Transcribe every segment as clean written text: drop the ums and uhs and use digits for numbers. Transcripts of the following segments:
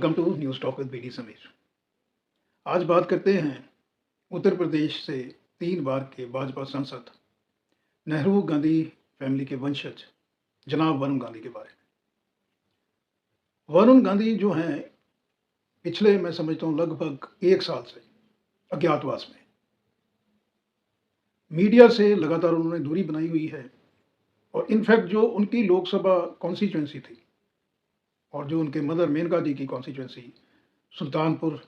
Welcome to news talk with BD Sameer. आज बात करते हैं उत्तर प्रदेश से 3 बार के भाजपा सांसद नेहरू गांधी फैमिली के वंशज जनाब वरुण गांधी के बारे में। वरुण गांधी जो हैं पिछले मैं समझता हूँ लगभग 1 साल से अज्ञातवास में। मीडिया से लगातार उन्होंने दूरी बनाई हुई है और इनफैक्ट जो उनकी लोकसभा कॉन्स्टिट्यूंसी थी और जो उनके मदर मेनका जी की कॉन्स्टिट्यूंसी सुल्तानपुर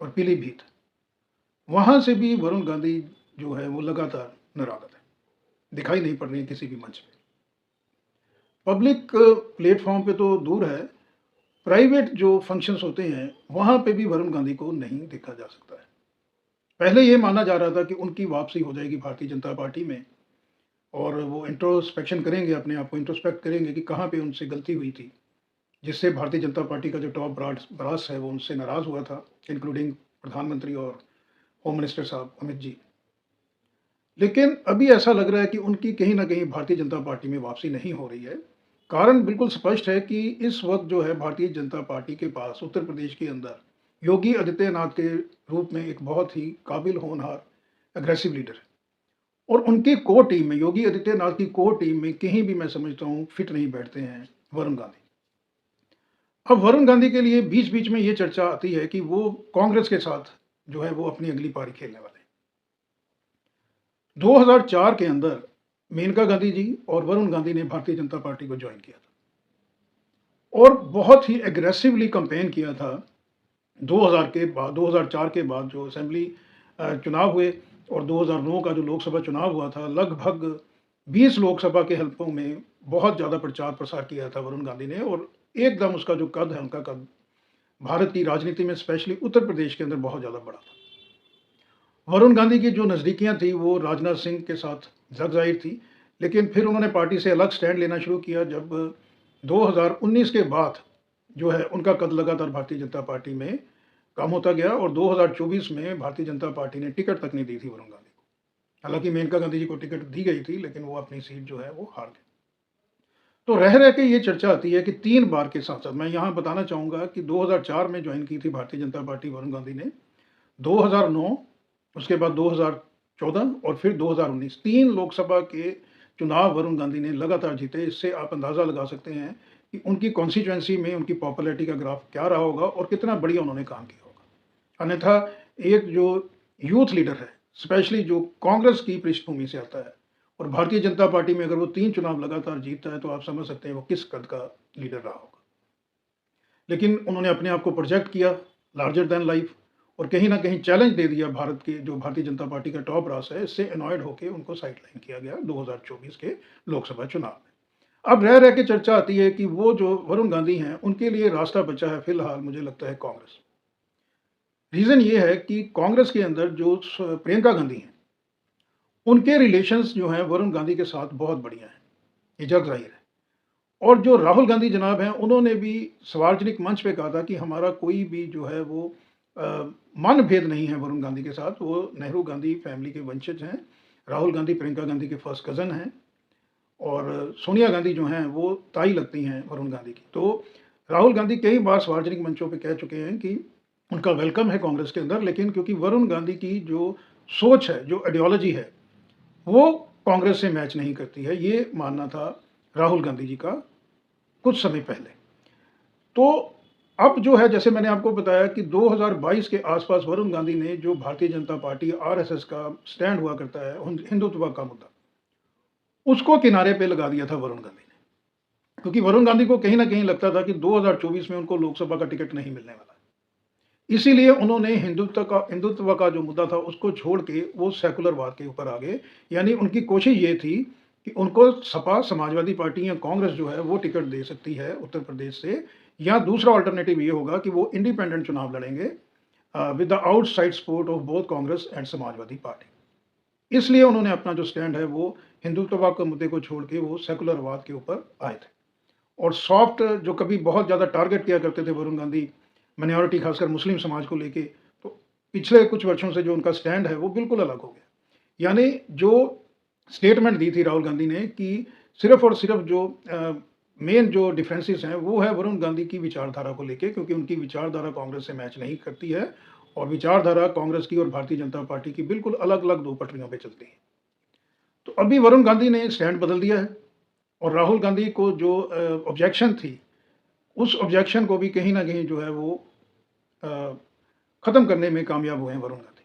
और पीलीभीत, वहाँ से भी वरुण गांधी जो है वो लगातार नाराज़ है, दिखाई नहीं पड़ रही है किसी भी मंच पे। पब्लिक प्लेटफॉर्म पे तो दूर है, प्राइवेट जो फंक्शंस होते हैं वहाँ पे भी वरुण गांधी को नहीं देखा जा सकता है। पहले ये माना जा रहा था कि उनकी वापसी हो जाएगी भारतीय जनता पार्टी में और वो इंट्रोस्पेक्शन करेंगे, अपने आप को इंट्रोस्पेक्ट करेंगे कि कहाँ पे उनसे गलती हुई थी, जिससे भारतीय जनता पार्टी का जो टॉप ब्रास है वो उनसे नाराज़ हुआ था, इंक्लूडिंग प्रधानमंत्री और होम मिनिस्टर साहब अमित जी। लेकिन अभी ऐसा लग रहा है कि उनकी कहीं न कहीं भारतीय जनता पार्टी में वापसी नहीं हो रही है। कारण बिल्कुल स्पष्ट है कि इस वक़्त जो है भारतीय जनता पार्टी के पास उत्तर प्रदेश के अंदर योगी आदित्यनाथ के रूप में एक बहुत ही काबिल, होनहार, एग्रेसिव लीडर है और उनकी कोर टीम में, योगी आदित्यनाथ की कोर टीम में कहीं भी मैं समझता हूँ फिट नहीं बैठते हैं वरुण गांधी। अब वरुण गांधी के लिए बीच-बीच में ये चर्चा आती है कि वो कांग्रेस के साथ जो है वो अपनी अगली पारी खेलने वाले हैं। 2004 के अंदर मेनका गांधी जी और वरुण गांधी ने भारतीय जनता पार्टी को ज्वाइन किया था और बहुत ही एग्रेसिवली कैंपेन किया था। 2004 के बाद जो असेंबली चुनाव हुए और 2009 का जो लोकसभा चुनाव हुआ था, लगभग 20 लोकसभा के हलकों में बहुत ज़्यादा प्रचार प्रसार किया था वरुण गांधी ने और एकदम उसका जो कद है, उनका कद भारत की राजनीति में स्पेशली उत्तर प्रदेश के अंदर बहुत ज़्यादा बड़ा था। वरुण गांधी की जो नज़दीकियाँ थी वो राजनाथ सिंह के साथ जग ज़ाहिर थी, लेकिन फिर उन्होंने पार्टी से अलग स्टैंड लेना शुरू किया जब 2019 के बाद जो है उनका कद लगातार भारतीय जनता पार्टी में कम होता गया और 2024 में भारतीय जनता पार्टी ने टिकट तक नहीं दी थी वरुण गांधी को। हालांकि मेनका गांधी जी को टिकट दी गई थी लेकिन वो अपनी सीट जो है वो हार गए। तो रह के ये चर्चा आती है कि 3 बार के सांसद, मैं यहाँ बताना चाहूँगा कि 2004 में ज्वाइन की थी भारतीय जनता पार्टी वरुण गांधी ने, 2009, उसके बाद 2014 और फिर 2019, 3 लोकसभा के चुनाव वरुण गांधी ने लगातार जीते। इससे आप अंदाज़ा लगा सकते हैं कि उनकी कॉन्स्टिट्यूएंसी में उनकी पॉपुलैरिटी का ग्राफ क्या रहा होगा और कितना बढ़िया उन्होंने काम किया होगा। अन्यथा एक जो यूथ लीडर है, स्पेशली जो कांग्रेस की पृष्ठभूमि से आता है और भारतीय जनता पार्टी में अगर वो 3 चुनाव लगातार जीतता है तो आप समझ सकते हैं वो किस कद का लीडर रहा होगा। लेकिन उन्होंने अपने आप को प्रोजेक्ट किया लार्जर देन लाइफ और कहीं ना कहीं चैलेंज दे दिया भारत के जो भारतीय जनता पार्टी का टॉप रास है, इससे अनॉयड होकर उनको साइडलाइन किया गया 2024 के लोकसभा चुनाव में। अब रह के चर्चा आती है कि वो जो वरुण गांधी हैं उनके लिए रास्ता बचा है फिलहाल, मुझे लगता है कांग्रेस। रीज़न ये है कि कांग्रेस के अंदर जो प्रियंका गांधी हैं उनके रिलेशंस जो हैं वरुण गांधी के साथ बहुत बढ़िया हैं, ये जग जाहिर है। और जो राहुल गांधी जनाब हैं उन्होंने भी सार्वजनिक मंच पे कहा था कि हमारा कोई भी जो है वो मनभेद नहीं है वरुण गांधी के साथ। वो नेहरू गांधी फैमिली के वंशज हैं। राहुल गांधी प्रियंका गांधी के फर्स्ट कज़न हैं और सोनिया गांधी जो हैं वो ताई लगती हैं वरुण गांधी की। तो राहुल गांधी कई बार सार्वजनिक मंचों पे कह चुके हैं कि उनका वेलकम है कांग्रेस के अंदर, लेकिन क्योंकि वरुण गांधी की जो सोच है, जो आइडियोलॉजी है, वो कांग्रेस से मैच नहीं करती है, ये मानना था राहुल गांधी जी का कुछ समय पहले। तो अब जो है, जैसे मैंने आपको बताया कि 2022 के आसपास वरुण गांधी ने जो भारतीय जनता पार्टी आरएसएस का स्टैंड हुआ करता है हिंदुत्व का मुद्दा, उसको किनारे पे लगा दिया था वरुण गांधी ने, क्योंकि वरुण गांधी को कहीं ना कहीं लगता था कि 2024 में उनको लोकसभा का टिकट नहीं मिलने वाला। इसीलिए उन्होंने हिंदुत्व का जो मुद्दा था उसको छोड़ के वो सेकुलरवाद के ऊपर आ गए। यानी उनकी कोशिश ये थी कि उनको सपा, समाजवादी पार्टी या कांग्रेस जो है वो टिकट दे सकती है उत्तर प्रदेश से, या दूसरा अल्टरनेटिव ये होगा कि वो इंडिपेंडेंट चुनाव लड़ेंगे with the outside support of both Congress and Samajwadi party. इसलिए उन्होंने अपना जो स्टैंड है वो हिंदुत्व के मुद्दे को छोड़ के वो सेकुलरवाद के ऊपर आए थे। और सॉफ्ट जो कभी बहुत ज़्यादा टारगेट किया करते थे वरुण गांधी माइनॉरिटी, खासकर मुस्लिम समाज को लेके, तो पिछले कुछ वर्षों से जो उनका स्टैंड है वो बिल्कुल अलग हो गया। यानी जो स्टेटमेंट दी थी राहुल गांधी ने कि सिर्फ और सिर्फ जो मेन जो डिफरेंसेस हैं वो है वरुण गांधी की विचारधारा को लेके, क्योंकि उनकी विचारधारा कांग्रेस से मैच नहीं करती है और विचारधारा कांग्रेस की और भारतीय जनता पार्टी की बिल्कुल अलग-अलग 2 पटरियों पे चलती है। तो अभी वरुण गांधी ने स्टैंड बदल दिया है और राहुल गांधी को जो ऑब्जेक्शन थी, उस ऑब्जेक्शन को भी कहीं न कहीं जो है वो अ, खत्म करने में कामयाब हुए हैं वरुण गांधी।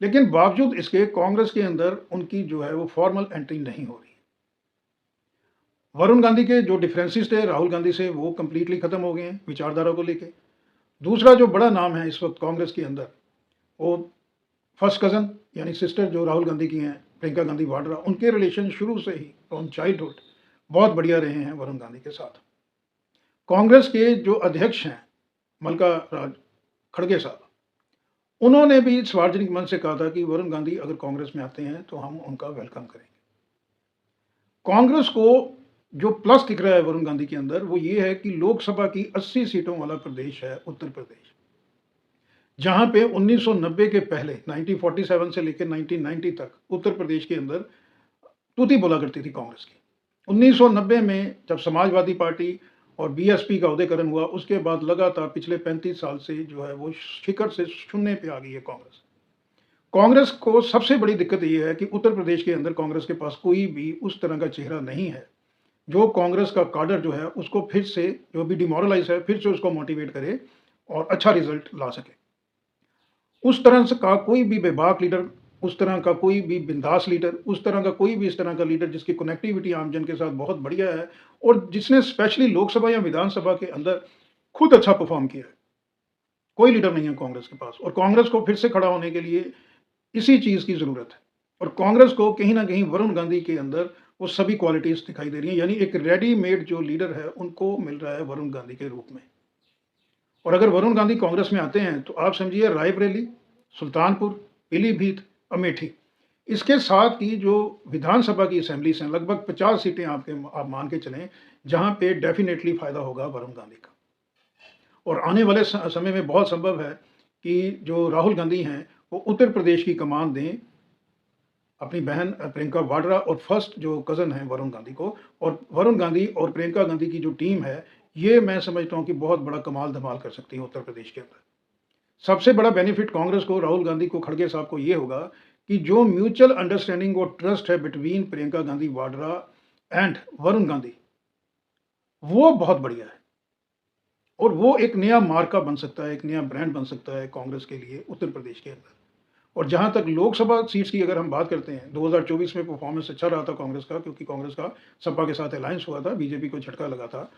लेकिन बावजूद इसके कांग्रेस के अंदर उनकी जो है वो फॉर्मल एंट्री नहीं हो रही है। वरुण गांधी के जो डिफरेंसेस थे राहुल गांधी से वो कंप्लीटली खत्म हो गए हैं विचारधारा को लेके। दूसरा जो बड़ा नाम है इस वक्त कांग्रेस के अंदर, वो फर्स्ट कज़न यानी सिस्टर जो राहुल गांधी की हैं, प्रियंका गांधी वाड्रा, उनके रिलेशन शुरू से ही फ्रॉम चाइल्डहुड बहुत बढ़िया रहे हैं वरुण गांधी के साथ। कांग्रेस के जो अध्यक्ष हैं, मल्लिका राज खड़गे साहब, उन्होंने भी सार्वजनिक मंच से कहा था कि वरुण गांधी अगर कांग्रेस में आते हैं तो हम उनका वेलकम करेंगे। कांग्रेस को जो प्लस दिख रहा है वरुण गांधी के अंदर वो ये है कि लोकसभा की 80 सीटों वाला प्रदेश है उत्तर प्रदेश, जहां पे 1990 के पहले 1947 से लेकर 1990 तक उत्तर प्रदेश के अंदर तूती बोला करती थी कांग्रेस की। 1990 में जब समाजवादी पार्टी और बीएसपी का उदयकरण हुआ, उसके बाद लगातार पिछले 35 साल से जो है वो शिखर से शून्य पे आ गई है कांग्रेस। कांग्रेस को सबसे बड़ी दिक्कत ये है कि उत्तर प्रदेश के अंदर कांग्रेस के पास कोई भी उस तरह का चेहरा नहीं है जो कांग्रेस का काडर जो है उसको फिर से, जो भी डिमोरलाइज है, फिर से उसको मोटिवेट करे और अच्छा रिजल्ट ला सके। उस तरह से का कोई भी बेबाक लीडर, उस तरह का कोई भी बिंदास लीडर, उस तरह का कोई भी इस तरह का लीडर जिसकी कनेक्टिविटी आमजन के साथ बहुत बढ़िया है और जिसने स्पेशली लोकसभा या विधानसभा के अंदर खुद अच्छा परफॉर्म किया है, कोई लीडर नहीं है कांग्रेस के पास। और कांग्रेस को फिर से खड़ा होने के लिए इसी चीज़ की ज़रूरत है और कांग्रेस को कहीं ना कहीं वरुण गांधी के अंदर वो सभी क्वालिटीज़ दिखाई दे रही हैं, यानी एक रेडीमेड जो लीडर है उनको मिल रहा है वरुण गांधी के रूप में। और अगर वरुण गांधी कांग्रेस में आते हैं तो आप समझिए रायबरेली, सुल्तानपुर, पीलीभीत, अमेठी, इसके साथ की जो विधानसभा की असेंबलीज हैं, लगभग 50 सीटें आप मान के चलें, जहां पे डेफिनेटली फायदा होगा वरुण गांधी का। और आने वाले समय में बहुत संभव है कि जो राहुल गांधी हैं वो उत्तर प्रदेश की कमान दें अपनी बहन प्रियंका वाड्रा और फर्स्ट जो कज़न है वरुण गांधी को। और वरुण गांधी और प्रियंका गांधी की जो टीम है, ये मैं समझता हूँ कि बहुत बड़ा कमाल धमाल कर सकती है उत्तर प्रदेश के अंदर। सबसे बड़ा बेनिफिट कांग्रेस को, राहुल गांधी को, खड़गे साहब को ये होगा कि जो म्यूचुअल अंडरस्टैंडिंग और ट्रस्ट है बिटवीन प्रियंका गांधी वाड्रा एंड वरुण गांधी, वो बहुत बढ़िया है और वो एक नया मार्का बन सकता है, एक नया ब्रांड बन सकता है कांग्रेस के लिए उत्तर प्रदेश के अंदर। और जहां तक लोकसभा सीट्स की अगर हम बात करते हैं, 2024 में परफॉर्मेंस अच्छा रहा था कांग्रेस का, क्योंकि कांग्रेस का सपा के साथ अलायंस हुआ था, बीजेपी को झटका लगा था।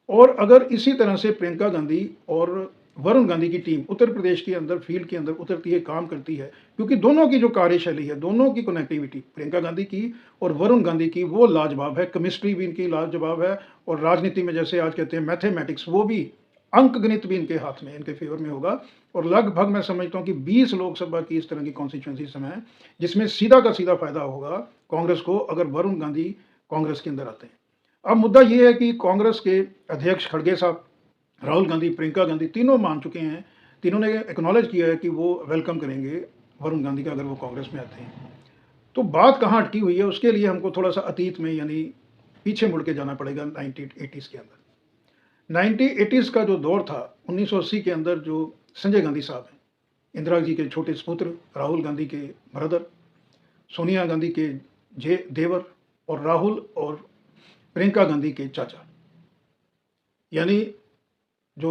और अगर इसी तरह से प्रियंका गांधी और वरुण गांधी की टीम उत्तर प्रदेश के अंदर फील्ड के अंदर उतरती है, काम करती है, क्योंकि दोनों की जो कार्यशैली है, दोनों की कनेक्टिविटी, प्रियंका गांधी की और वरुण गांधी की, वो लाजवाब है। केमिस्ट्री भी इनकी लाजवाब है और राजनीति में जैसे आज कहते हैं मैथमेटिक्स, वो भी अंक गणित भी इनके हाथ में, इनके फेवर में होगा। और लगभग मैं समझता हूँ कि 20 लोकसभा की इस तरह की कॉन्स्टिट्यूंसी समय है जिसमें सीधा का सीधा फायदा होगा कांग्रेस को अगर वरुण गांधी कांग्रेस के अंदर आते हैं। अब मुद्दा ये है कि कांग्रेस के अध्यक्ष खड़गे साहब, राहुल गांधी, प्रियंका गांधी, तीनों मान चुके हैं, तीनों ने एक्नॉलेज किया है कि वो वेलकम करेंगे वरुण गांधी का अगर वो कांग्रेस में आते हैं। तो बात कहाँ अटकी हुई है, उसके लिए हमको थोड़ा सा अतीत में यानी पीछे मुड़ के जाना पड़ेगा 1980s के अंदर। 1980s का जो दौर था, 1980 के अंदर जो संजय गांधी साहब हैं, इंदिरा जी के छोटे पुत्र, राहुल गांधी के ब्रदर, सोनिया गांधी के देवर और राहुल और प्रियंका गांधी के चाचा, यानी जो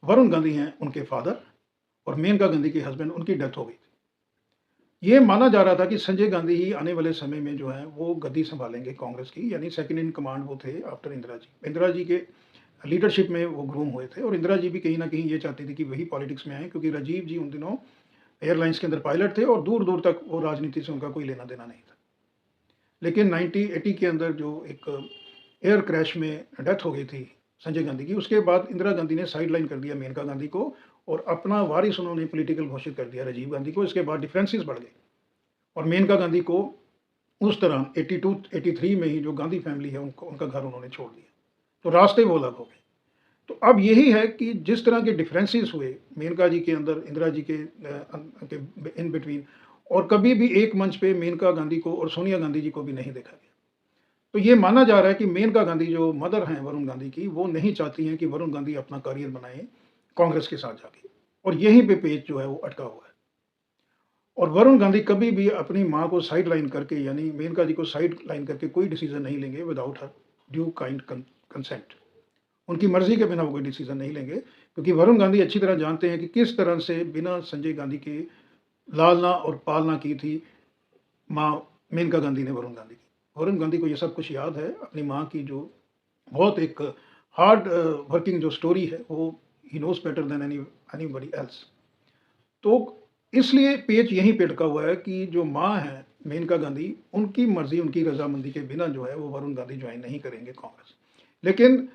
वरुण गांधी हैं उनके फादर और मेनका गांधी के हस्बैंड, उनकी डेथ हो गई थी। ये माना जा रहा था कि संजय गांधी ही आने वाले समय में जो है वो गद्दी संभालेंगे कांग्रेस की, यानी सेकंड इन कमांड वो थे आफ्टर इंदिरा जी। इंदिरा जी के लीडरशिप में वो ग्रूम हुए थे और इंदिरा जी भी कहीं ना कहीं ये चाहती थी कि वही पॉलिटिक्स में आए, क्योंकि राजीव जी उन दिनों एयरलाइंस के अंदर पायलट थे और दूर दूर तक वो राजनीति से उनका कोई लेना देना नहीं था। लेकिन 1980 के अंदर जो एक एयर क्रैश में डेथ हो गई थी संजय गांधी की, उसके बाद इंदिरा गांधी ने साइडलाइन कर दिया मेनका गांधी को और अपना वारिस उन्होंने पॉलिटिकल घोषित कर दिया राजीव गांधी को। इसके बाद डिफरेंसेस बढ़ गए और मेनका गांधी को उस तरह 82-83 में ही जो गांधी फैमिली है उनको, उनका घर उन्होंने छोड़ दिया, तो रास्ते वो अलग हो गए। तो अब यही है कि जिस तरह के डिफरेंसेस हुए मेनका जी के अंदर, इंदिरा जी के इन बिटवीन, और कभी भी एक मंच पे मेनका गांधी को और सोनिया गांधी जी को भी नहीं देखा गया। तो ये माना जा रहा है कि मेनका गांधी जो मदर हैं वरुण गांधी की, वो नहीं चाहती हैं कि वरुण गांधी अपना करियर बनाएँ कांग्रेस के साथ जाके, और यहीं पे पेच जो है वो अटका हुआ है। और वरुण गांधी कभी भी अपनी माँ को साइड लाइन करके, यानी मेनका जी को साइड लाइन करके कोई डिसीज़न नहीं लेंगे without her due kind consent. उनकी मर्ज़ी के बिना वो कोई डिसीज़न नहीं लेंगे, क्योंकि वरुण गांधी अच्छी तरह जानते हैं कि किस तरह से बिना संजय गांधी के लालना और पालना की थी माँ मेनका गांधी ने वरुण गांधी की। वरुण गांधी को ये सब कुछ याद है, अपनी माँ की जो बहुत एक हार्ड वर्किंग जो स्टोरी है, वो he knows better than anybody else. तो इसलिए पेच यहीं पे अटका हुआ है कि जो माँ हैं मेनका गांधी, उनकी मर्ज़ी, उनकी रज़ामंदी के बिना जो है वो वरुण गांधी जॉइन नहीं करेंगे कांग्रेस। लेकिन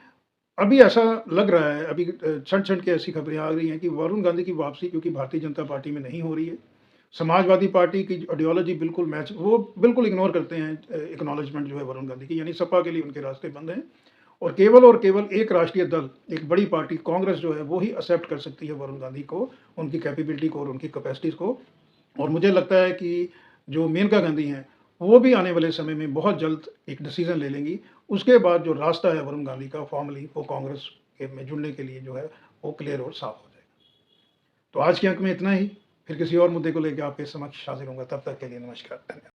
अभी ऐसा लग रहा है, अभी छन-छन के ऐसी खबरें आ रही हैं कि वरुण गांधी की वापसी क्योंकि भारतीय जनता पार्टी में नहीं हो रही है। समाजवादी पार्टी की आइडियोलॉजी बिल्कुल मैच, वो बिल्कुल इग्नोर करते हैं एक्नॉलेजमेंट जो है वरुण गांधी की, यानी सपा के लिए उनके रास्ते बंद हैं। और केवल एक राष्ट्रीय दल, एक बड़ी पार्टी कांग्रेस जो है, वो ही एक्सेप्ट कर सकती है वरुण गांधी को, उनकी कैपेबिलिटी को और उनकी कैपेसिटीज़ को। और मुझे लगता है कि जो मेनका गांधी हैं, वो भी आने वाले समय में बहुत जल्द एक डिसीज़न ले लेंगी। उसके बाद जो रास्ता है वरुण गांधी का फॉर्मली वो कांग्रेस के में जुड़ने के लिए जो है, वो क्लियर और साफ हो जाएगा। तो आज के अंक में इतना ही, फिर किसी और मुद्दे को लेके आपके समक्ष हाज़िर होऊँगा, तब तक के लिए नमस्कार, धन्यवाद।